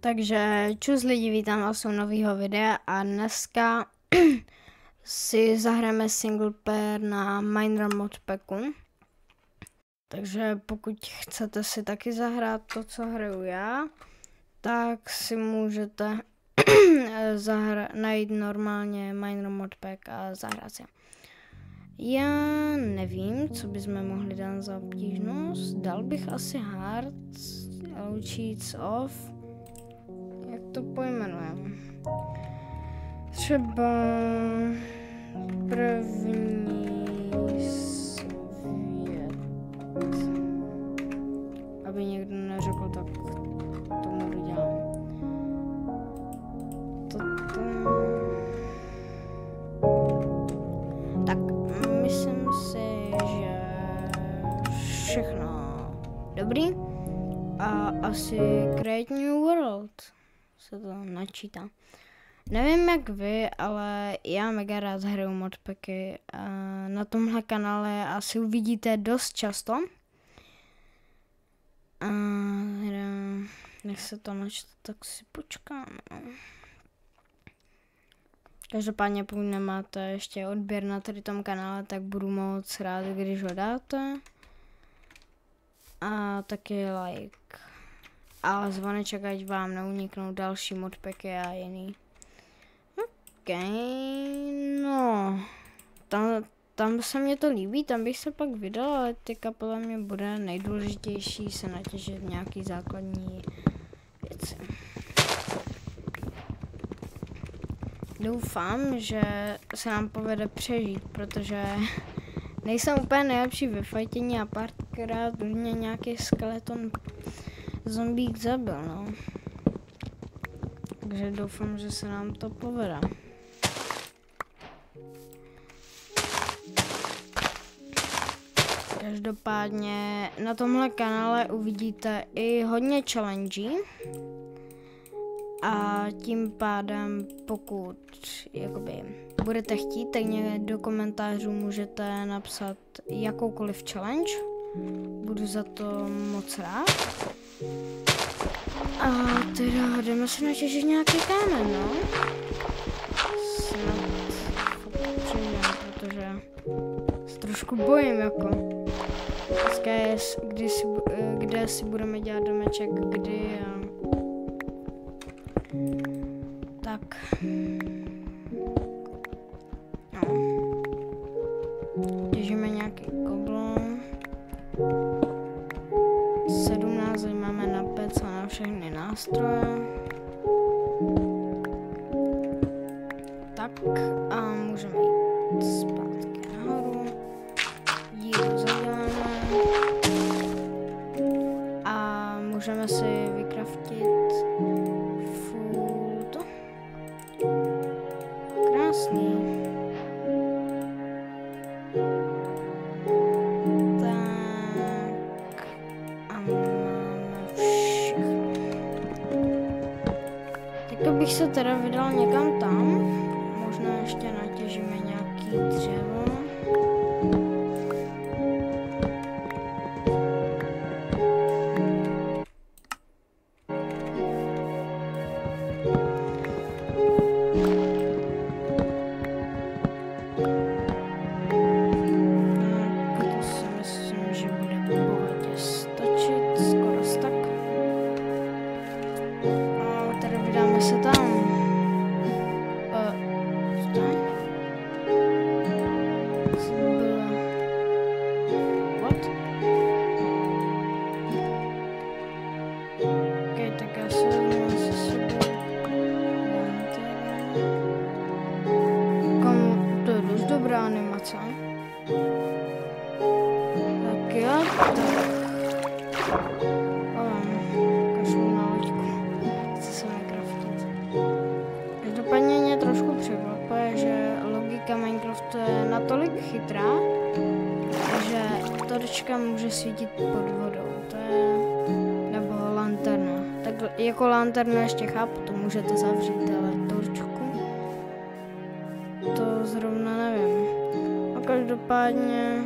Takže čus lidi, vítám vás u nového videa a dneska si zahrajeme single player na Minecraft modpacku. Takže pokud chcete si taky zahrát to, co hraju já, tak si můžete najít normálně Minecraft modpack a zahrát si. Já nevím, co bychom mohli dát za obtížnost. Dal bych asi hard, cheats off. Jak to pojmenujeme? Třeba první svět. Aby někdo neřekl, tak tomu dodělám. Tak, myslím si, že všechno dobrý. A asi Create New World se to načítá. Nevím jak vy, ale já mega rád hraju modpacky. Na tomhle kanále asi uvidíte dost často. Než se to načte, tak si počkám. Každopádně pokud nemáte ještě odběr na tady tom kanále, tak budu moc rád, když ho dáte. A taky like. A zvoneček, ať vám neuniknou další modpacky a jiný. OK, no. Tam se mně to líbí, tam bych se pak vydal, ale teďka podle mě bude nejdůležitější se natěžit nějaký základní věci. Doufám, že se nám povede přežít, protože nejsem úplně nejlepší ve fajtění a párkrát mě nějaký skeleton zombík zabil, no. Takže doufám, že se nám to povede. Každopádně na tomhle kanále uvidíte i hodně challenge a tím pádem pokud jakoby budete chtít, tak někde do komentářů můžete napsat jakoukoliv challenge. Budu za to moc rád. A teda jdeme se natěžit nějaký kámen, no. Snad přejdeme, protože se trošku bojím, jako. Dneska je, kde si budeme dělat domeček, kdy tak. No. Těžíme nějaký koblon. 17 máme na pec a na všechny nástroje. Tak a můžeme jít zpátky nahoru. Díru zaděláme. A můžeme si vykraftit full to. Krásný. To bych se teda vydal někam tam, možná ještě natěžíme nějaký dřevo. To si myslím, že bude v pohodě stačit, skoro tak. Vydáme se tam. What? Ok, tak já se vezmu se sebou. Komu? To je dost dobrá animace. Tak jo, tak. Kašlu na loďku. Chci se nakraftit. Každopádně mě trošku překvapuje, že logika Minecraftu je natolik chytrá, že torčka může svítit pod vodou. To je... nebo lanterna. Tak jako lanternu ještě chápu, to můžete zavřít, ale torčku... to zrovna nevím. A každopádně...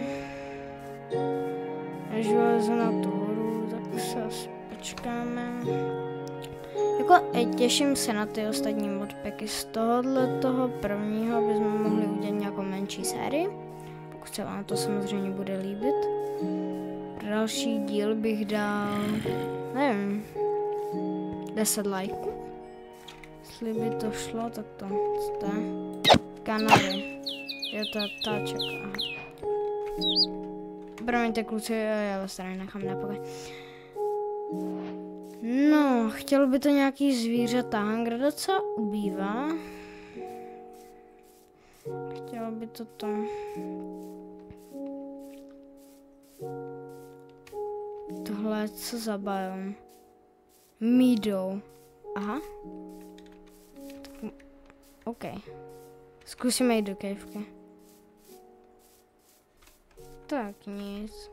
než vylezu na tu horu, tak se asi počkáme. Jako těším se na ty ostatní modpacky. Z toho prvního bychom mohli udělat nějakou menší sérii, pokud se vám to samozřejmě bude líbit. Pro další díl bych dal, nevím, 10 lajků. Jestli by to šlo, tak to je Kanary. Je to ptáček, aha. Promiňte kluci, já vás tady nechám na pokoj. No, chtělo by to nějaký zvířata, kde docela ubývá. Chtělo by to. Tohle je co za biom? Meadow. Aha. OK. Zkusíme jít do kejvky. Tak nic.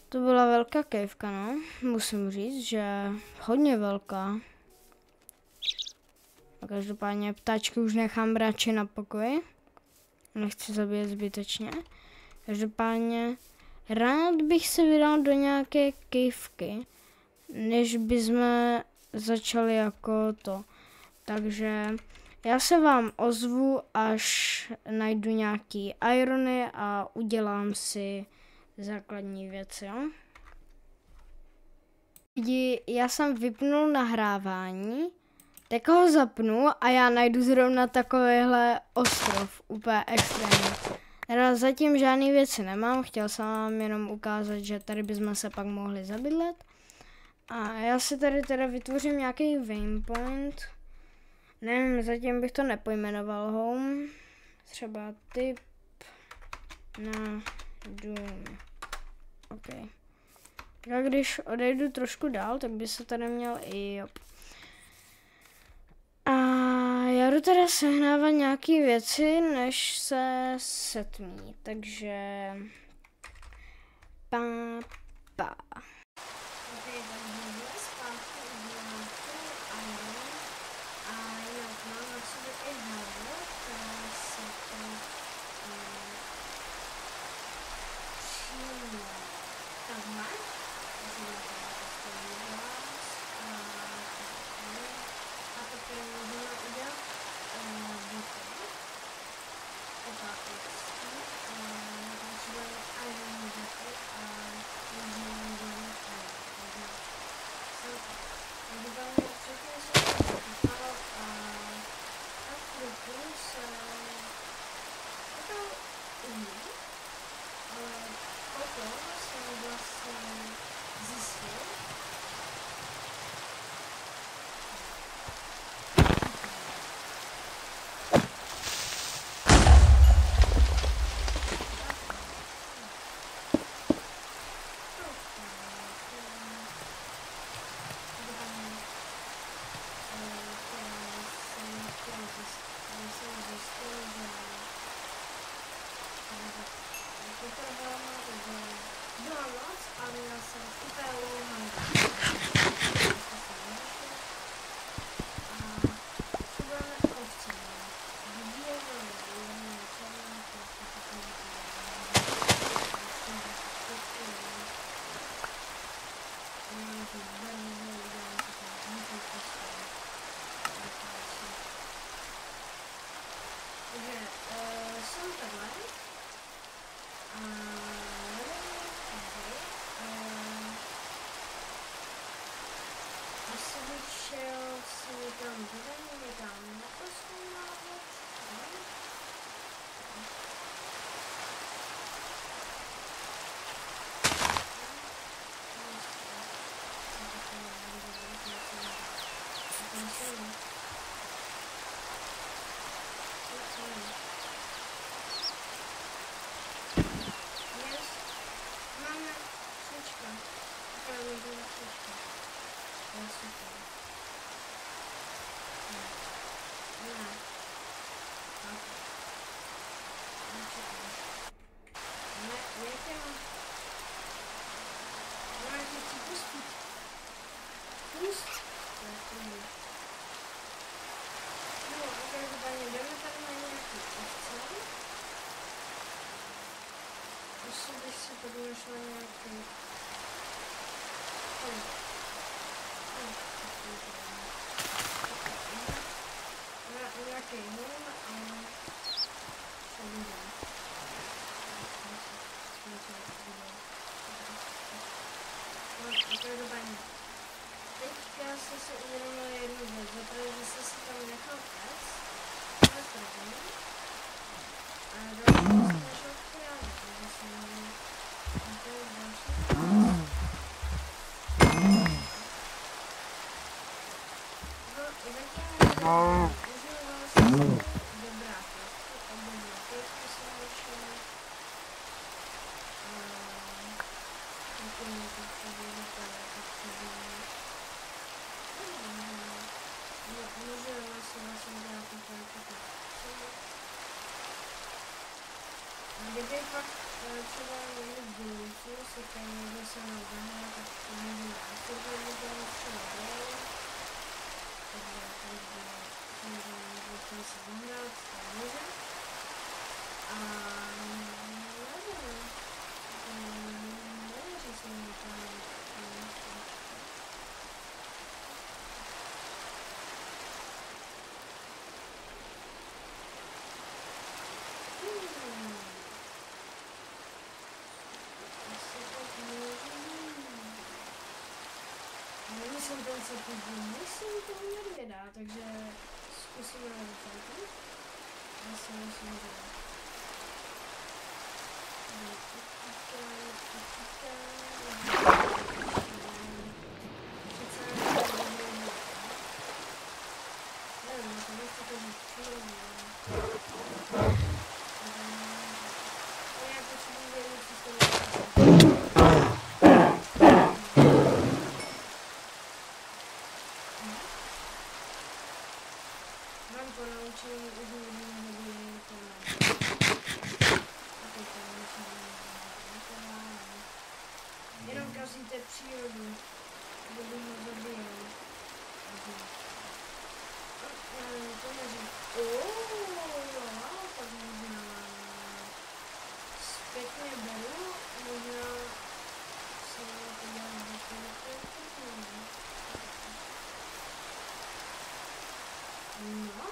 To byla velká kejvka, no. Musím říct, že hodně velká. A každopádně ptáčky už nechám radši na pokoji. Nechci zabíjet zbytečně. Každopádně rád bych se vydal do nějaké kejvky, než bychom začali jako to. Takže já se vám ozvu, až najdu nějaký irony a udělám si základní věci, jo. Já jsem vypnul nahrávání, tak ho zapnu a já najdu zrovna takovýhle ostrov, úplně extrémní. Zatím žádný věci nemám, chtěl jsem vám jenom ukázat, že tady bychom se pak mohli zabydlet. A já si tady teda vytvořím nějaký waypoint. Nevím, zatím bych to nepojmenoval home. Třeba typ na dům. OK. A když odejdu trošku dál, tak by se tady měl i job. A já jdu teda sehnávat nějaký věci, než se setmí. Takže pa. Podumyšla nějaký... já jsem si uvědomil jednu věc, protože jsem si tam nechal pec, ale první, a další jsem našel chráně, takže jsem to je další věc. Užívala jsem si dobrá pětku jsem našel, taky mě to převědět, Užívala jsem vlastně dělat takové kdyby pak třeba někdy v budoucnu se tady někdo se mnou zahrát, tak to můžu následovat video třeba dělat. Takže tady bude samozřejmě někdo chtěl se zahrát, to může. A nevím, že jsem někdo Nejsem ten se podívám, nejsem toho medvěda, takže zkusíme na začátku. Já si myslím, že... Nevím, to nechci to být přírodní. Já potřebuji vědět, co se dělá. Jenom kazíte přírodu, kdyby ho zabijel. To neřík. Tak možná zpětně beru, možná se podívám na to. No.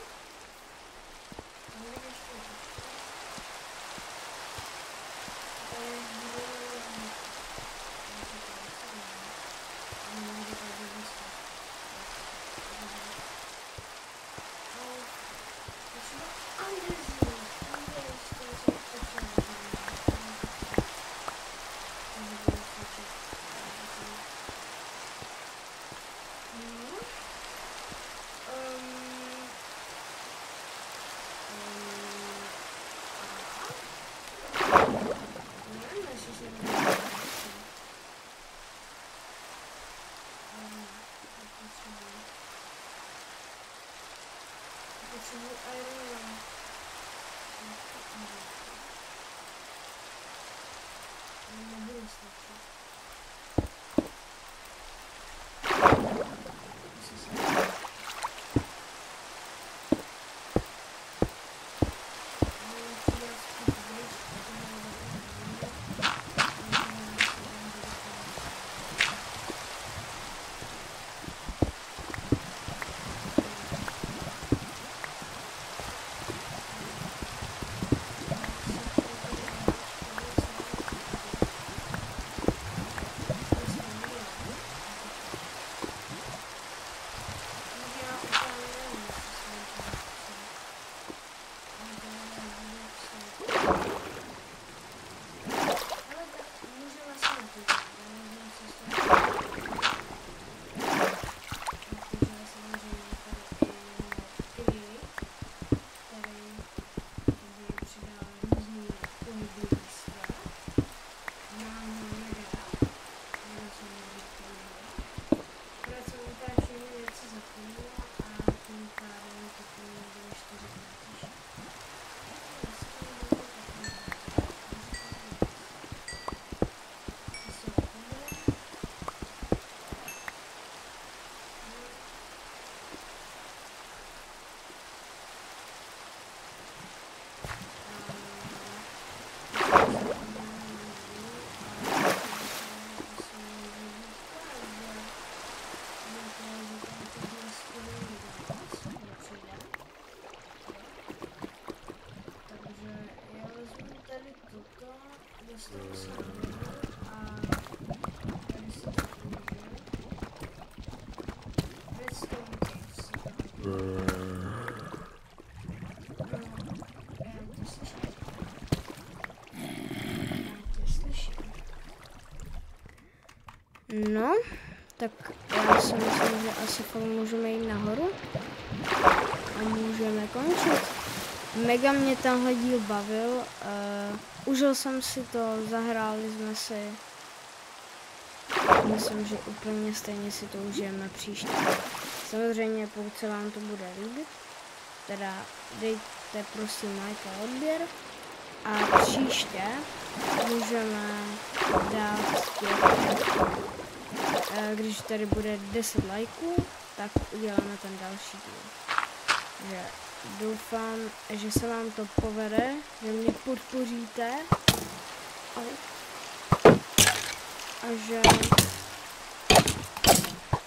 No, tak já si myslím, že asi fakt můžeme jít nahoru a můžeme končit. Mega mě tenhle díl bavil, užil jsem si to, zahráli jsme si. Myslím, že úplně stejně si to užijeme příště. Samozřejmě, pokud se vám to bude líbit, teda dejte prosím like a odběr a příště můžeme dát když tady bude 10 lajků, tak uděláme ten další díl. Takže doufám, že se vám to povede, že mě podpoříte a že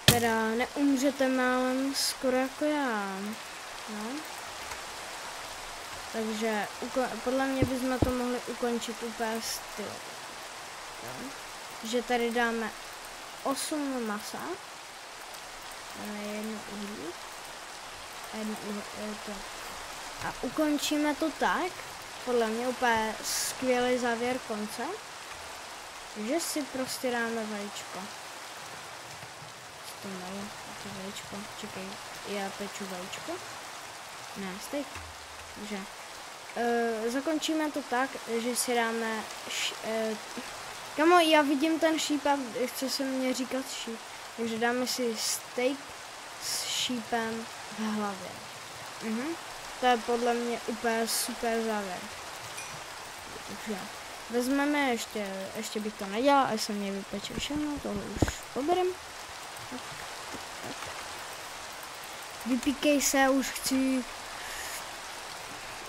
teda neumřete málem skoro jako já. No. Takže podle mě bychom to mohli ukončit úplně styl. Že tady dáme 8 masa, jedno uhlí a ukončíme to tak, podle mě úplně skvělý závěr konce, že si prostě dáme vajíčko. To vajíčko, čekej, já peču vajíčko, ne, steak, takže zakončíme to tak, že si dáme kamo, já vidím ten šíp a chce se mě říkat šíp. Takže dáme si steak s šípem v hlavě. To je podle mě úplně super závěr. Takže vezmeme ještě bych to nedělal, až se mě vypeče všechno, tohle už poberem. Tak. Vypíkej se, už chci.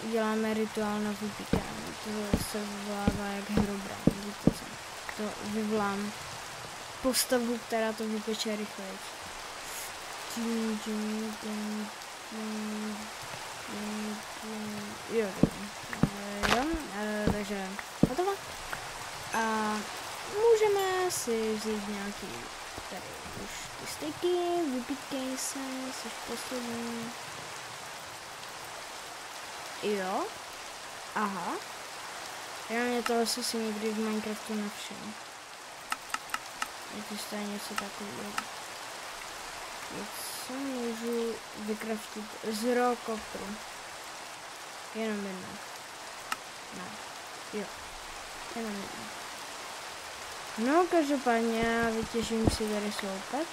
Děláme rituál na vypíkání. To se vyvolává jak Herobrine, víte co? To vyvolám postavu, která to vypeče rychleji. Jo, takže hotovo. A můžeme si vzít nějaký tady už ty styky, vypíkej se, jsi poslední. Jo, aha. Já mě toho si nikdy v Minecraftu nevšiml. Je to něco takového. Co můžu vykraftit z rokopru? Jenom jedno. Ne, jo. Jenom jedno. No, každopádně já vytěžím si tady svou pec.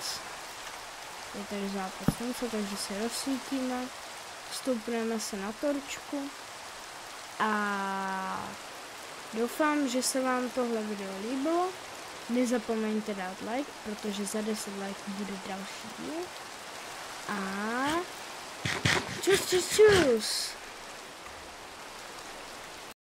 Je tady západ slunce, takže se rozsvítíme. Vstoupneme se na torčku. A doufám, že se vám tohle video líbilo. Nezapomeňte dát like, protože za 10 lajků bude další díl. A čus.